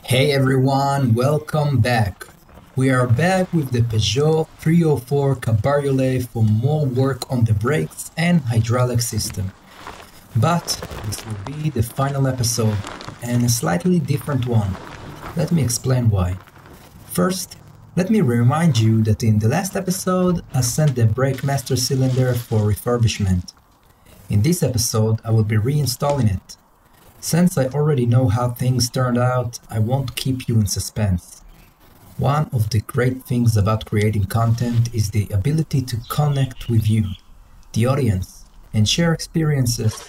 Hey everyone, welcome back. We are back with the Peugeot 304 Cabriolet for more work on the brakes and hydraulic system. But this will be the final episode and a slightly different one. Let me explain why. First, let me remind you that in the last episode I sent the brake master cylinder for refurbishment. In this episode I will be reinstalling it. Since I already know how things turned out, I won't keep you in suspense. One of the great things about creating content is the ability to connect with you, the audience, and share experiences.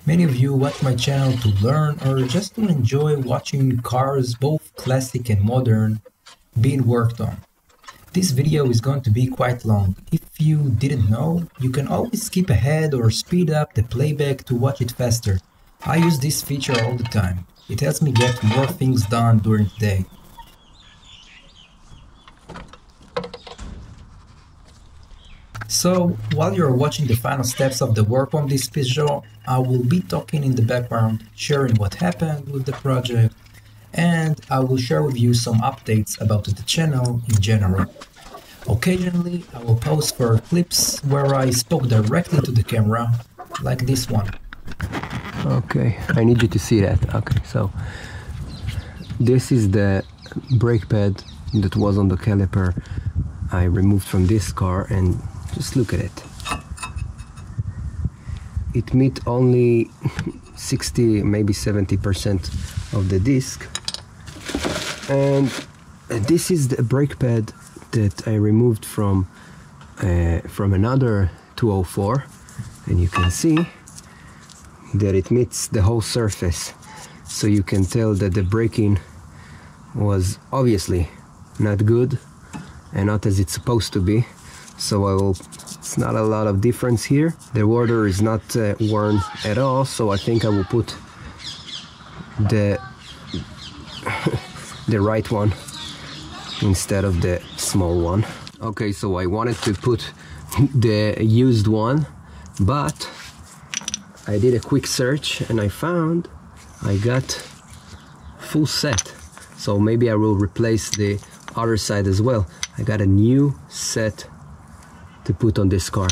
Many of you watch my channel to learn or just to enjoy watching cars, both classic and modern, being worked on. This video is going to be quite long. If you didn't know, you can always skip ahead or speed up the playback to watch it faster. I use this feature all the time. It helps me get more things done during the day. So, while you're watching the final steps of the work on this Peugeot, I will be talking in the background, sharing what happened with the project, and I will share with you some updates about the channel in general. Occasionally, I will post for clips where I spoke directly to the camera, like this one. Okay, I need you to see that. Okay, so this is the brake pad that was on the caliper I removed from this car, and just look at it. It meets only 60, maybe 70% of the disc, and this is the brake pad that I removed from another 204, and you can see that it meets the whole surface, so you can tell that the braking was obviously not good and not as it's supposed to be. So it's not a lot of difference here. The water is not worn at all, so I think I will put the the right one instead of the small one. Okay, so I wanted to put the used one, but I did a quick search and I found I got full set. So maybe I will replace the other side as well. I got a new set to put on this car.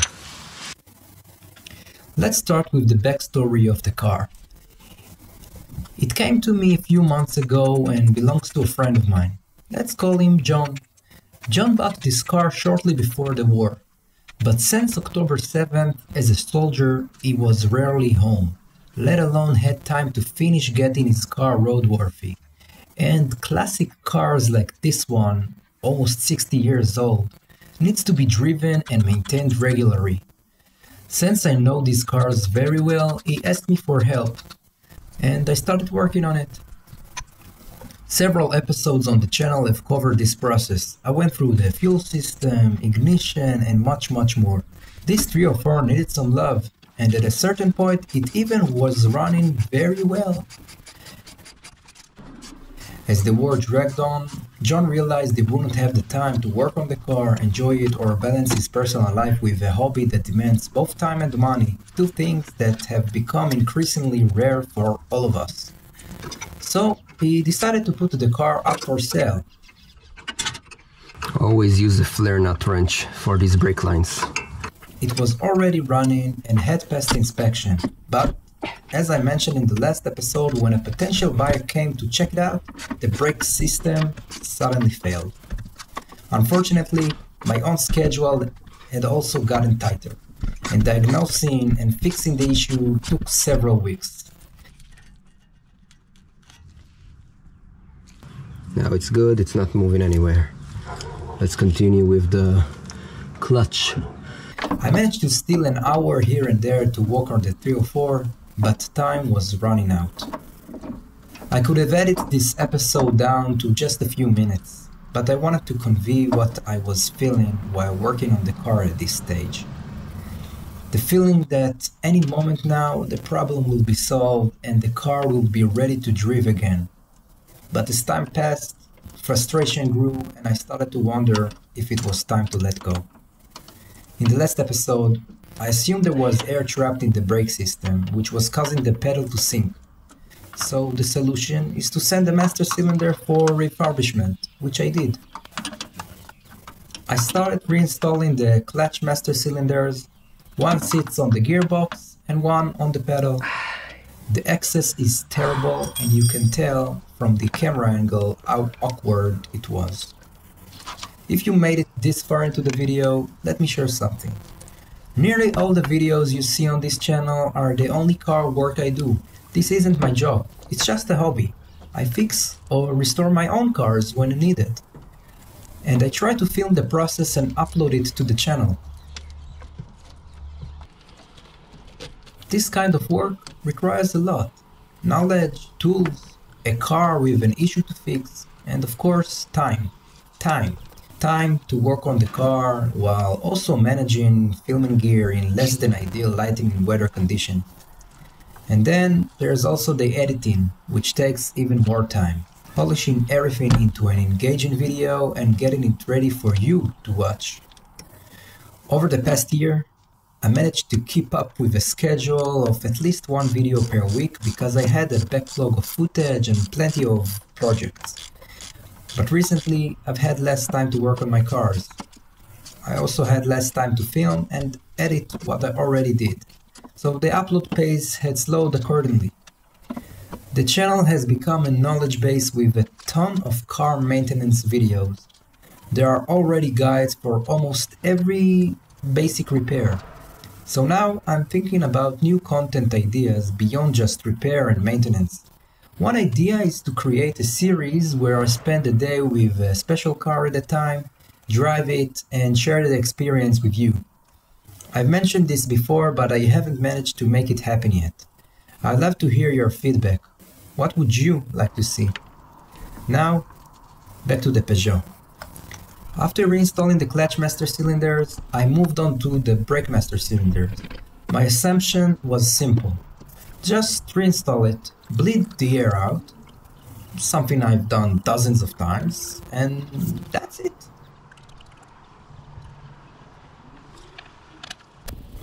Let's start with the backstory of the car. It came to me a few months ago and belongs to a friend of mine. Let's call him John. John bought this car shortly before the war. But since October 7th, as a soldier, he was rarely home, let alone had time to finish getting his car roadworthy. And classic cars like this one, almost 60 years old, needs to be driven and maintained regularly. Since I know these cars very well, he asked me for help, and I started working on it. Several episodes on the channel have covered this process. I went through the fuel system, ignition, and much more. This 304 needed some love, and at a certain point it even was running very well. As the war dragged on, John realized he wouldn't have the time to work on the car, enjoy it, or balance his personal life with a hobby that demands both time and money, two things that have become increasingly rare for all of us. So he decided to put the car up for sale. Always use a flare nut wrench for these brake lines. It was already running and had passed inspection, but as I mentioned in the last episode, when a potential buyer came to check it out, the brake system suddenly failed. Unfortunately, my own schedule had also gotten tighter, and diagnosing and fixing the issue took several weeks. Now it's good, it's not moving anywhere. Let's continue with the clutch. I managed to steal an hour here and there to work on the 304, but time was running out. I could have edited this episode down to just a few minutes, but I wanted to convey what I was feeling while working on the car at this stage. The feeling that any moment now the problem will be solved and the car will be ready to drive again. But as time passed, frustration grew and I started to wonder if it was time to let go. In the last episode, I assumed there was air trapped in the brake system, which was causing the pedal to sink. So the solution is to send the master cylinder for refurbishment, which I did. I started reinstalling the clutch master cylinders. One sits on the gearbox and one on the pedal. The access is terrible and you can tell from the camera angle how awkward it was. If you made it this far into the video, let me share something. Nearly all the videos you see on this channel are the only car work I do. This isn't my job, it's just a hobby. I fix or restore my own cars when needed. And I try to film the process and upload it to the channel. This kind of work requires a lot. Knowledge, tools, a car with an issue to fix, and of course, time. Time to work on the car while also managing filming gear in less than ideal lighting and weather condition. And then there's also the editing, which takes even more time. Polishing everything into an engaging video and getting it ready for you to watch. Over the past year, I managed to keep up with a schedule of at least one video per week because I had a backlog of footage and plenty of projects. But recently, I've had less time to work on my cars. I also had less time to film and edit what I already did, so the upload pace had slowed accordingly. The channel has become a knowledge base with a ton of car maintenance videos. There are already guides for almost every basic repair. So now I'm thinking about new content ideas beyond just repair and maintenance. One idea is to create a series where I spend a day with a special car at a time, drive it, and share the experience with you. I've mentioned this before, but I haven't managed to make it happen yet. I'd love to hear your feedback. What would you like to see? Now, back to the Peugeot. After reinstalling the clutch master cylinders, I moved on to the brake master cylinders. My assumption was simple. Just reinstall it, bleed the air out, something I've done dozens of times, and that's it.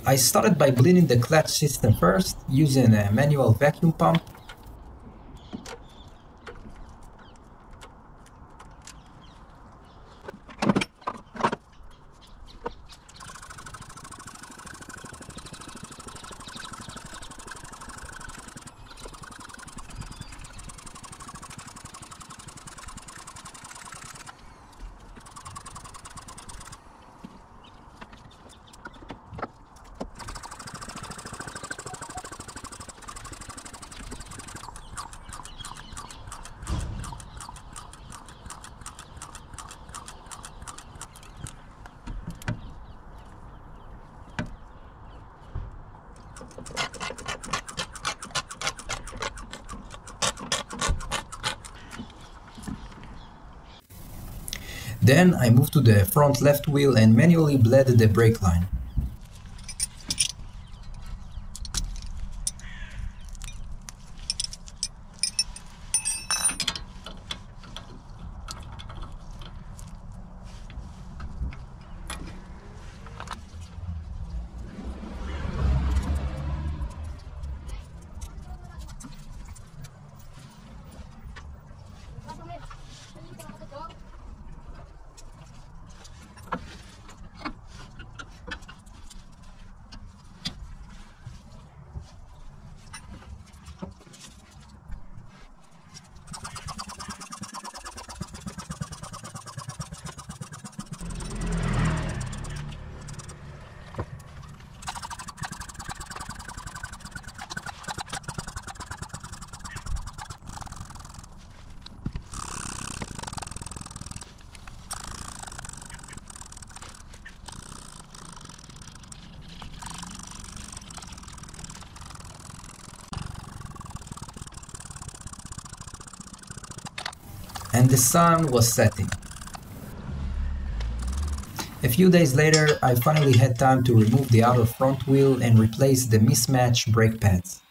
I started by bleeding the clutch system first, using a manual vacuum pump. Then I moved to the front left wheel and manually bled the brake line. And the sun was setting. A few days later, I finally had time to remove the outer front wheel and replace the mismatched brake pads.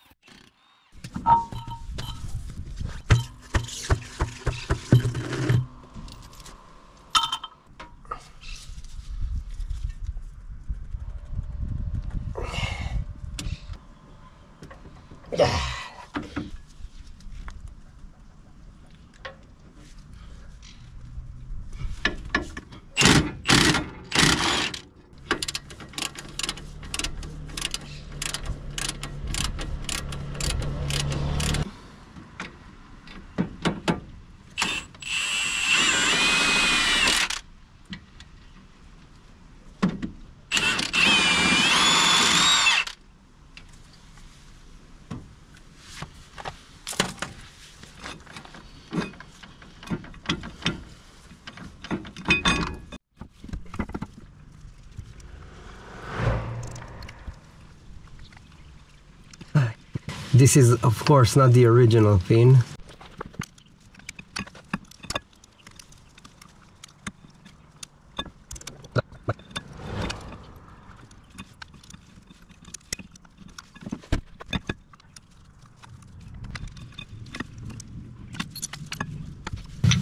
This is of course not the original pin.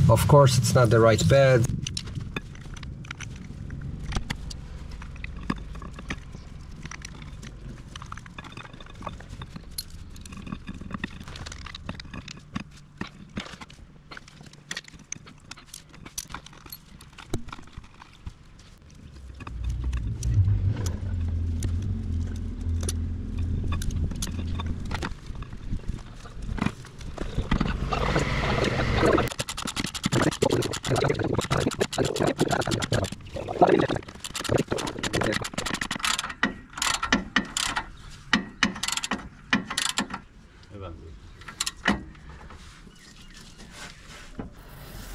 Of course, it's not the right bed.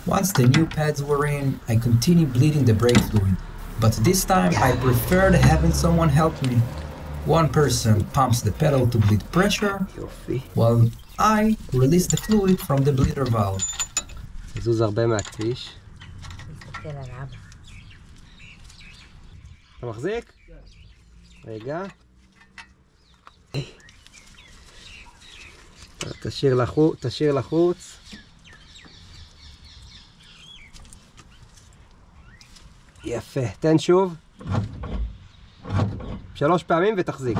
Once the new pads were in, I continued bleeding the brake fluid, but this time I preferred having someone help me. One person pumps the pedal to bleed pressure, while I release the fluid from the bleeder valve. זוז הרבה מהכביש. תסתכל על אבא. אתה מחזיק? רגע. תשאיר לחוץ. יפה, תן שוב. 3 פעמים ותחזיק.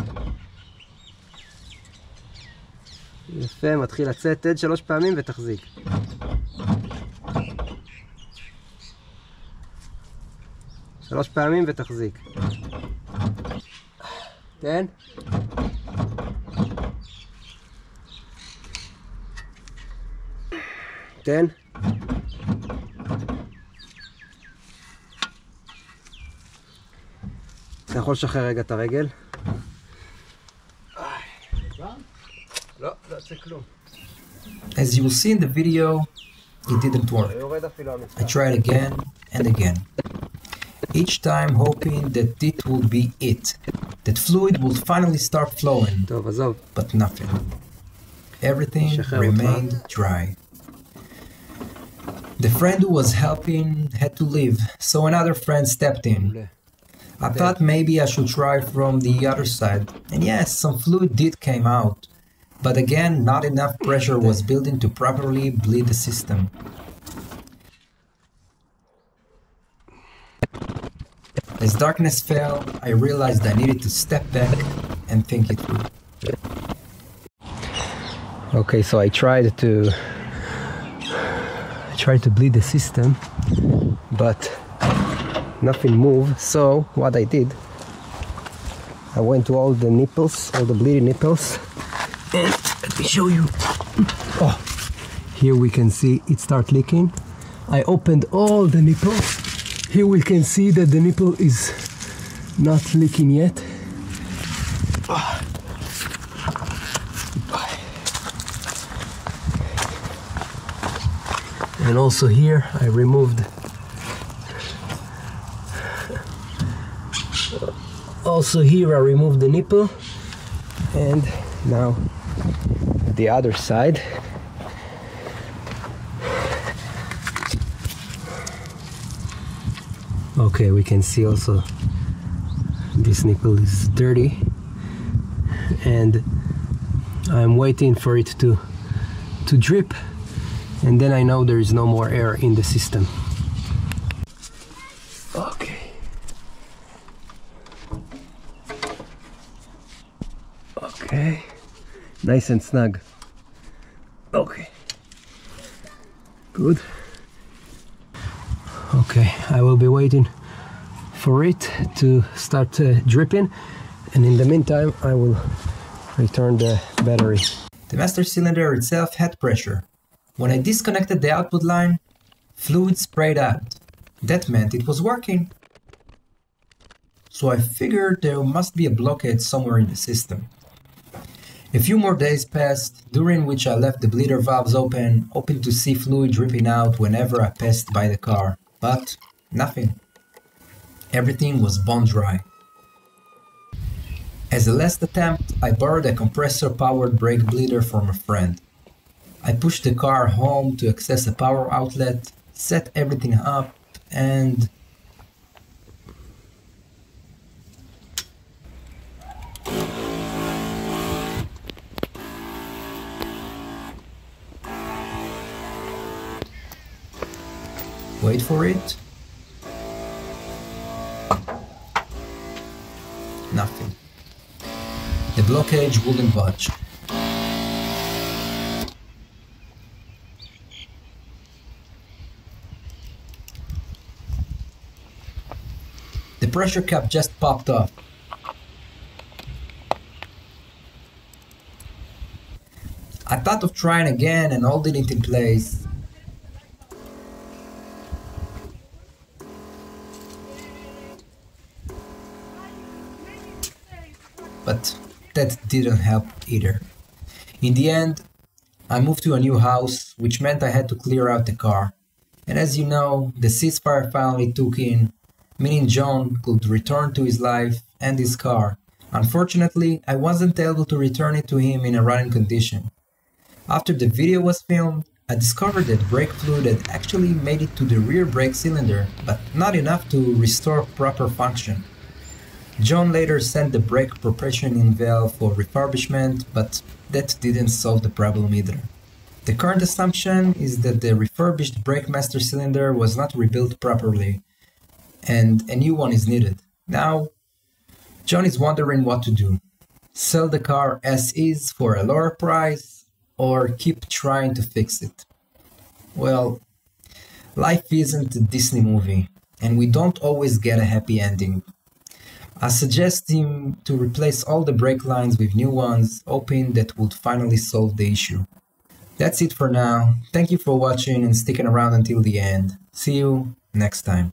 יפה, מתחיל לצאת, תן 3 פעמים ותחזיק. שלוש פעמים ותחזיק. תן. תן. אתה יכול לשחרר רגע את הרגל? לא, לא עושה כלום. As you will see in the video, it didn't work. I tried again and again. Each time hoping that it would be it, that fluid would finally start flowing, טוב, עזוב. but nothing. Everything remained dry. The friend who was helping had to leave, so another friend stepped in. I thought maybe I should try from the other side, and yes, some fluid did came out, but again, not enough pressure was building to properly bleed the system. As darkness fell, I realized I needed to step back and think it through. Okay, so I tried to bleed the system, but nothing moved. So what I did, I went to all the nipples, all the bleeding nipples, and let me show you. Oh, here we can see it start leaking. I opened all the nipples. Here we can see that the nipple is not leaking yet. And also here I removed the nipple, and now the other side. Okay, we can see also this nipple is dirty, and I'm waiting for it to drip, and then I know there is no more air in the system. Okay. Okay. Nice and snug. Okay. Good. Okay, I will be waiting for it to start dripping, and in the meantime I will return the battery. The master cylinder itself had pressure. When I disconnected the output line, fluid sprayed out. That meant it was working. So I figured there must be a blockade somewhere in the system. A few more days passed, during which I left the bleeder valves open, hoping to see fluid dripping out whenever I passed by the car. But nothing. Everything was bone dry. As a last attempt, I borrowed a compressor-powered brake bleeder from a friend. I pushed the car home to access a power outlet, set everything up, and... wait for it. Nothing. The blockage wouldn't budge. The pressure cap just popped off. I thought of trying again and holding it in place. But that didn't help either. In the end, I moved to a new house, which meant I had to clear out the car. And as you know, the ceasefire finally took in, meaning John could return to his life and his car. Unfortunately, I wasn't able to return it to him in a running condition. After the video was filmed, I discovered that brake fluid had actually made it to the rear brake cylinder, but not enough to restore proper function. John later sent the brake propulsion valve for refurbishment, but that didn't solve the problem either. The current assumption is that the refurbished brake master cylinder was not rebuilt properly, and a new one is needed. Now, John is wondering what to do. Sell the car as is for a lower price, or keep trying to fix it. Well, life isn't a Disney movie, and we don't always get a happy ending. I suggest him to replace all the brake lines with new ones, hoping that would finally solve the issue. That's it for now. Thank you for watching and sticking around until the end. See you next time.